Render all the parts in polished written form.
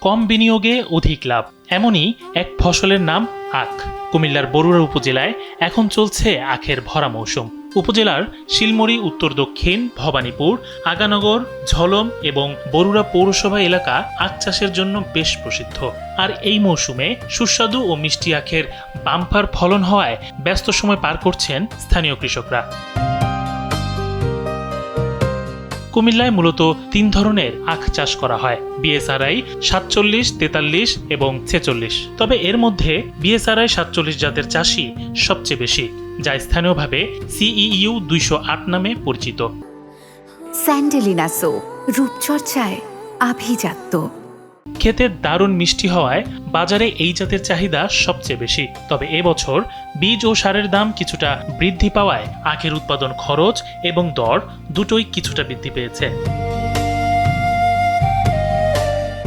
কম বিনিয়োগে অধিক লাভ, এমনই এক ফসলের নাম আখ। কুমিল্লার বরুড়া উপজেলায় এখন চলছে আখের ভরা মৌসুম। উপজেলার শিলমরি, উত্তর দক্ষিণ, ভবানীপুর, আগানগর, ঝলম এবং বরুড়া পৌরসভা এলাকা আখ চাষের জন্য বেশ প্রসিদ্ধ। আর এই মৌসুমে সুস্বাদু ও মিষ্টি আখের বাম্পার ফলন হওয়ায় ব্যস্ত সময় পার করছেন স্থানীয় কৃষকরা। কুমিল্লায় মূলত 3 ধরনের আখ চাষ করা হয়: বিএসআরআই 47, 43 এবং 46। তবে এর মধ্যে বিএসআরআই 47 জাতের চাষি সবচেয়ে বেশি, যা স্থানীয়ভাবে CEU 208 নামে পরিচিত। স্যান্ডেলিনা সো, রূপচর্চায় আভিজাত্য। খেতে দারুণ মিষ্টি হওয়ায় বাজারে এই জাতের চাহিদা সবচেয়ে বেশি। তবে এবছর বীজ ও সারের দাম কিছুটা বৃদ্ধি পাওয়ায় আখের উৎপাদন খরচ এবং দর দুটোই কিছুটা বৃদ্ধি পেয়েছে।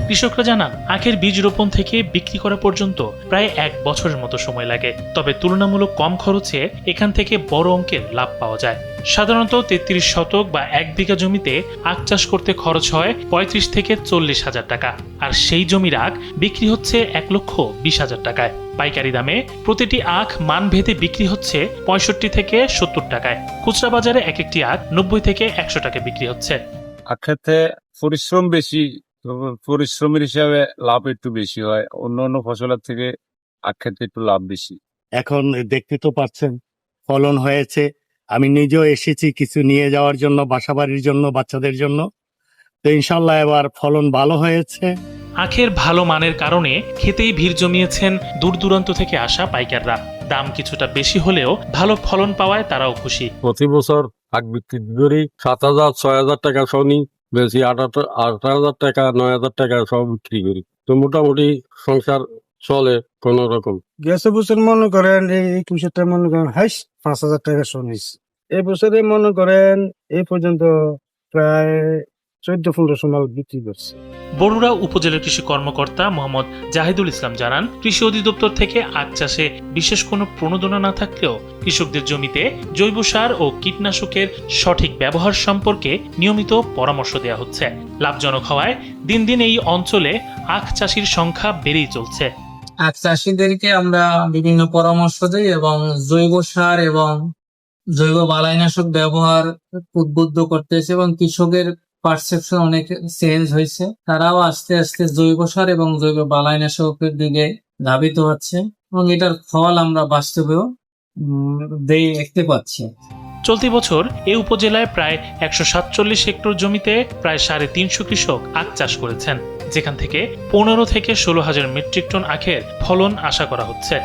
কৃষকরা জানান, আখের বীজ রোপণ থেকে বিক্রি করা পর্যন্ত প্রায় 1 বছরের মতো সময় লাগে। তবে তুলনামূলক কম খরচে এখান থেকে বড় অঙ্কের লাভ পাওয়া যায়। সাধারণত 33 শতক বা 1 বিঘা জমিতে আখ চাষ করতে খরচ হয় 35 থেকে 40 হাজার টাকা, আর সেই জমির আখ বিক্রি হচ্ছে 1,20,000 টাকায়। পাইকারি দামে প্রতিটি আখ মানভেদে বিক্রি হচ্ছে 65 থেকে 70 টাকায়। খুচরা বাজারে এক একটি আখ 90 থেকে 100 টাকায় বিক্রি হচ্ছে। আখেতে পরিশ্রম বেশি, পরিশ্রমের হিসাবে লাভ একটু বেশি হয়। অন্য ফসলের থেকে আখ খেতে একটু লাভ বেশি। এখন দেখতে তো পাচ্ছেন ফলন হয়েছে। আমি নিজেও এসেছি কিছু নিয়ে যাওয়ার জন্য, বাসাবাড়ির জন্য, বাচ্চাদের জন্য। তো ইনশাল্লাহ এবার ফলন ভালো হয়েছে। আখের ভালো মানের কারণে খেতেই ভিড় জমিয়েছেন দূর দূরান্ত থেকে আসা পাইকাররা। দাম কিছুটা বেশি হলেও ভালো ফলন পাওয়ায় তারাও খুশি। প্রতি বছর আখ বিক্রি করি 7,000, 6,000 টাকা শনি, বেশি 8,000 টাকা, 9,000 টাকা সব বিক্রি করি। তো মোটামুটি সংসার চলে কোন রকম। গেছে বছর মনে করেন এই 21 মনে করেন 5,000 টাকা শুনিস। এই বছরে মনে করেন এই পর্যন্ত প্রায় 14-15 মাল বিক্রি করছে। বরুড়া উপজেলা কৃষি কর্মকর্তা মোহাম্মদ জাহিদুল ইসলাম জানান, কৃষি অধিদপ্তর থেকে আখ চাষে বিশেষ কোনো প্রণোদনা না থাকলেও কৃষকদের জমিতে জৈব সার ও কীটনাশকের সঠিক ব্যবহার সম্পর্কে নিয়মিত পরামর্শ দেওয়া হচ্ছে। লাভজনক হওয়ায় দিন দিন এই অঞ্চলে আখ চাষির সংখ্যা বেড়েই চলছে। আখ চাষিদেরকে আমরা বিভিন্ন পরামর্শ দিই এবং জৈব সার এবং জৈব বালাইনাশক ব্যবহার উদ্বুদ্ধ করতেছে এবং কৃষকের পারসেপশন অনেক চেঞ্জ হয়েছে। তারাও আস্তে আস্তে জৈব সার এবং জৈব বালাইনাশকের দিকে ধাবিত হচ্ছে এবং এটার ফল আমরা বাস্তবেও দেখতে পাচ্ছি। চলতি বছর এই উপজেলায় প্রায় 147 হেক্টর জমিতে প্রায় 350 কৃষক আখ চাষ করেছেন, যেখান থেকে 15 থেকে 16,000 মেট্রিক টন আখের ফলন আশা করা হচ্ছে।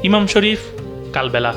ইমাম শরীফ, কালবেলা।